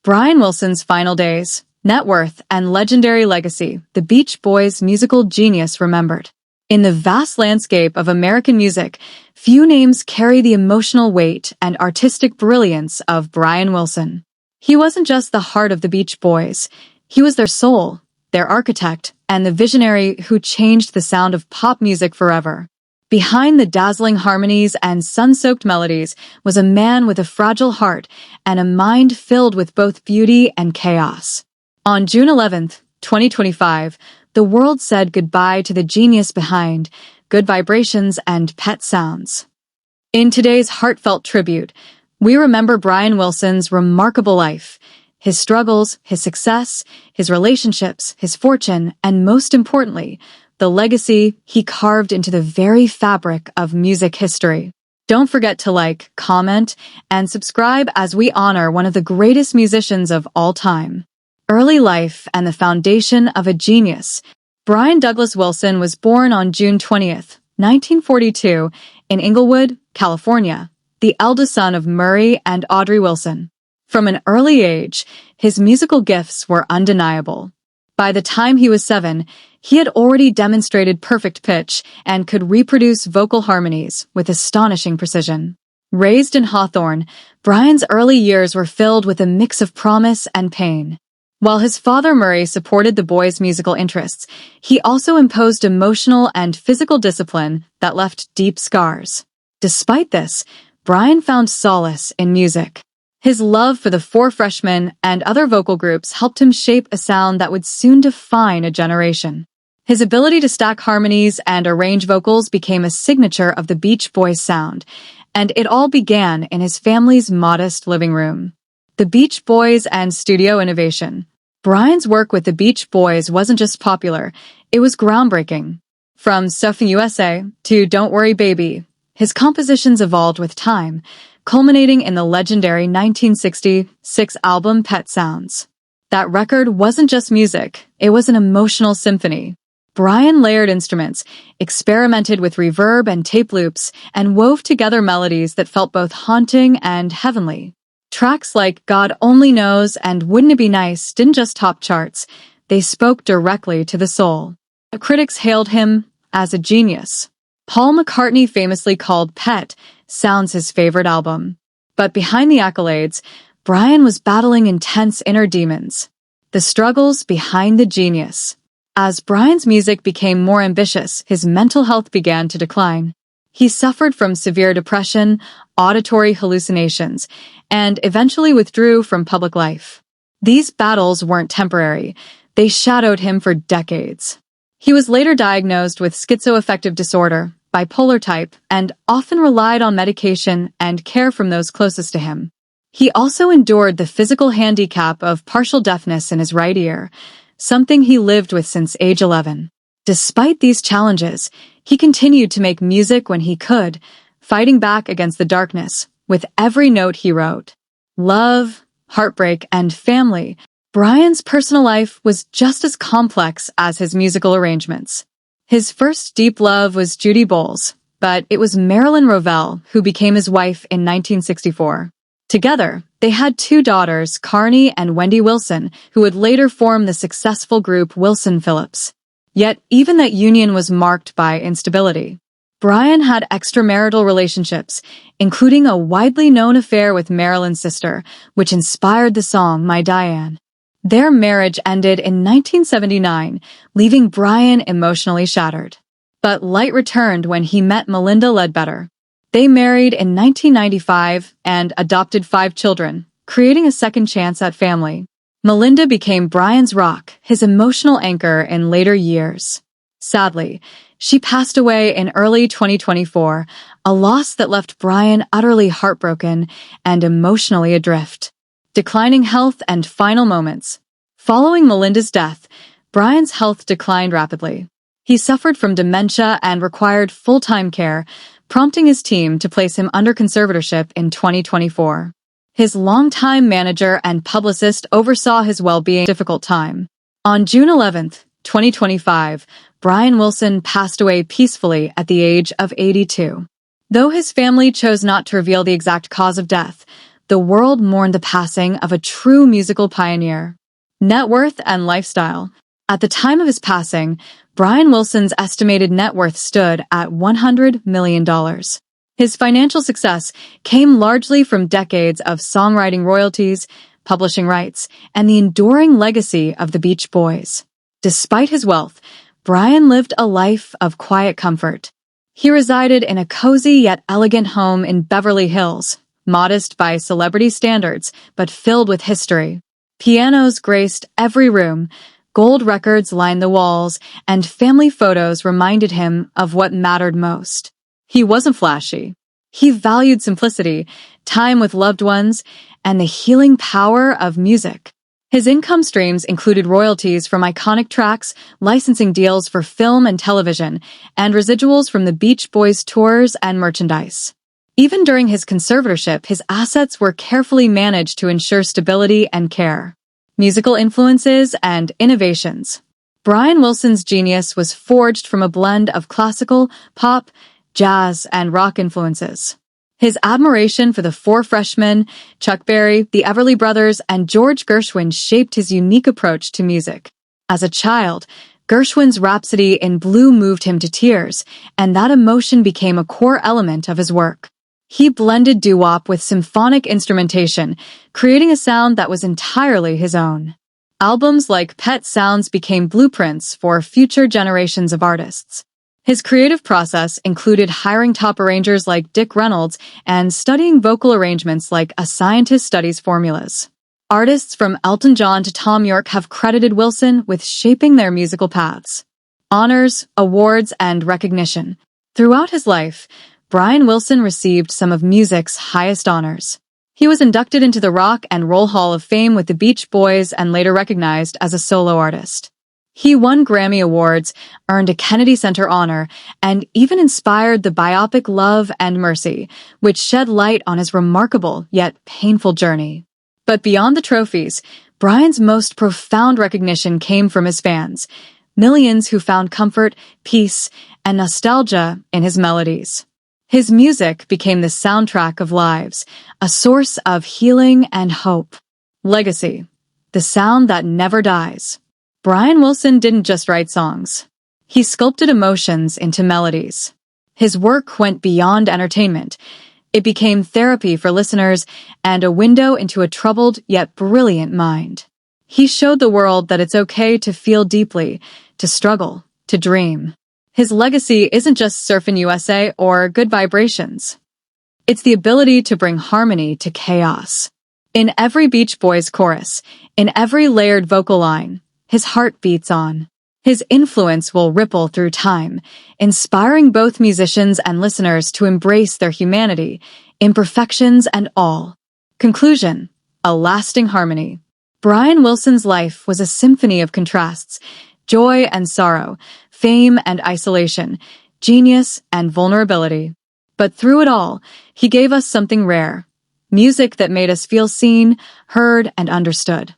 Brian Wilson's final days, net worth, and legendary legacy, the Beach Boys' musical genius remembered. In the vast landscape of American music, few names carry the emotional weight and artistic brilliance of Brian Wilson. He wasn't just the heart of the Beach Boys. He was their soul, their architect, and the visionary who changed the sound of pop music forever. Behind the dazzling harmonies and sun-soaked melodies was a man with a fragile heart and a mind filled with both beauty and chaos. On June 11th, 2025, the world said goodbye to the genius behind Good Vibrations and Pet Sounds. In today's heartfelt tribute, we remember Brian Wilson's remarkable life, his struggles, his success, his relationships, his fortune, and most importantly, the legacy he carved into the very fabric of music history. Don't forget to like, comment, and subscribe as we honor one of the greatest musicians of all time. Early life and the foundation of a genius. Brian Douglas Wilson was born on June 20th, 1942, in Inglewood, California, the eldest son of Murray and Audrey Wilson. From an early age, his musical gifts were undeniable. By the time he was 7, he had already demonstrated perfect pitch and could reproduce vocal harmonies with astonishing precision. Raised in Hawthorne, Brian's early years were filled with a mix of promise and pain. While his father Murray supported the boys' musical interests, he also imposed emotional and physical discipline that left deep scars. Despite this, Brian found solace in music. His love for the Four Freshmen and other vocal groups helped him shape a sound that would soon define a generation. His ability to stack harmonies and arrange vocals became a signature of the Beach Boys sound, and it all began in his family's modest living room. The Beach Boys and studio innovation. Brian's work with the Beach Boys wasn't just popular, it was groundbreaking. From Stuffing USA to Don't Worry Baby, his compositions evolved with time, culminating in the legendary 1966 album Pet Sounds. That record wasn't just music, it was an emotional symphony. Brian layered instruments, experimented with reverb and tape loops, and wove together melodies that felt both haunting and heavenly. Tracks like God Only Knows and Wouldn't It Be Nice didn't just top charts, they spoke directly to the soul. The critics hailed him as a genius. Paul McCartney famously called Pet Sounds his favorite album. But behind the accolades, Brian was battling intense inner demons. The struggles behind the genius. As Brian's music became more ambitious, his mental health began to decline. He suffered from severe depression, auditory hallucinations, and eventually withdrew from public life. These battles weren't temporary. They shadowed him for decades. He was later diagnosed with schizoaffective disorder, bipolar type, and often relied on medication and care from those closest to him. He also endured the physical handicap of partial deafness in his right ear, something he lived with since age 11. Despite these challenges, he continued to make music when he could, fighting back against the darkness with every note he wrote. Love, heartbreak, and family. Brian's personal life was just as complex as his musical arrangements. His first deep love was Judy Bowles, but it was Marilyn Rovell who became his wife in 1964. Together, they had 2 daughters, Carney and Wendy Wilson, who would later form the successful group Wilson Phillips. Yet, even that union was marked by instability. Brian had extramarital relationships, including a widely known affair with Marilyn's sister, which inspired the song My Diane. Their marriage ended in 1979, leaving Brian emotionally shattered. But light returned when he met Melinda Ledbetter. They married in 1995 and adopted 5 children, creating a second chance at family. Melinda became Brian's rock, his emotional anchor in later years. Sadly, she passed away in early 2024, a loss that left Brian utterly heartbroken and emotionally adrift. Declining health and final moments. Following Melinda's death, Brian's health declined rapidly. He suffered from dementia and required full-time care, prompting his team to place him under conservatorship in 2024. His longtime manager and publicist oversaw his well-being difficult time. On June 11, 2025, Brian Wilson passed away peacefully at the age of 82. Though his family chose not to reveal the exact cause of death, the world mourned the passing of a true musical pioneer. Net worth and lifestyle. At the time of his passing, Brian Wilson's estimated net worth stood at $100 million. His financial success came largely from decades of songwriting royalties, publishing rights, and the enduring legacy of the Beach Boys. Despite his wealth, Brian lived a life of quiet comfort. He resided in a cozy yet elegant home in Beverly Hills, modest by celebrity standards, but filled with history. Pianos graced every room, gold records lined the walls, and family photos reminded him of what mattered most. He wasn't flashy. He valued simplicity, time with loved ones, and the healing power of music. His income streams included royalties from iconic tracks, licensing deals for film and television, and residuals from the Beach Boys tours and merchandise. Even during his conservatorship, his assets were carefully managed to ensure stability and care. Musical influences and innovations. Brian Wilson's genius was forged from a blend of classical, pop, jazz, and rock influences. His admiration for the Four Freshmen, Chuck Berry, the Everly Brothers, and George Gershwin shaped his unique approach to music. As a child, Gershwin's Rhapsody in Blue moved him to tears, and that emotion became a core element of his work. He blended doo-wop with symphonic instrumentation, creating a sound that was entirely his own. Albums like Pet Sounds became blueprints for future generations of artists. His creative process included hiring top arrangers like Dick Reynolds and studying vocal arrangements like a scientist studies formulas. Artists from Elton John to Thom Yorke have credited Wilson with shaping their musical paths. Honors, awards, and recognition. Throughout his life, Brian Wilson received some of music's highest honors. He was inducted into the Rock and Roll Hall of Fame with the Beach Boys and later recognized as a solo artist. He won Grammy Awards, earned a Kennedy Center honor, and even inspired the biopic Love and Mercy, which shed light on his remarkable yet painful journey. But beyond the trophies, Brian's most profound recognition came from his fans, millions who found comfort, peace, and nostalgia in his melodies. His music became the soundtrack of lives, a source of healing and hope. Legacy, the sound that never dies. Brian Wilson didn't just write songs. He sculpted emotions into melodies. His work went beyond entertainment. It became therapy for listeners and a window into a troubled yet brilliant mind. He showed the world that it's okay to feel deeply, to struggle, to dream. His legacy isn't just Surfin' USA or Good Vibrations. It's the ability to bring harmony to chaos. In every Beach Boys chorus, in every layered vocal line, his heart beats on. His influence will ripple through time, inspiring both musicians and listeners to embrace their humanity, imperfections and all. Conclusion: a lasting harmony. Brian Wilson's life was a symphony of contrasts, joy and sorrow, fame and isolation, genius and vulnerability. But through it all, he gave us something rare, music that made us feel seen, heard, and understood.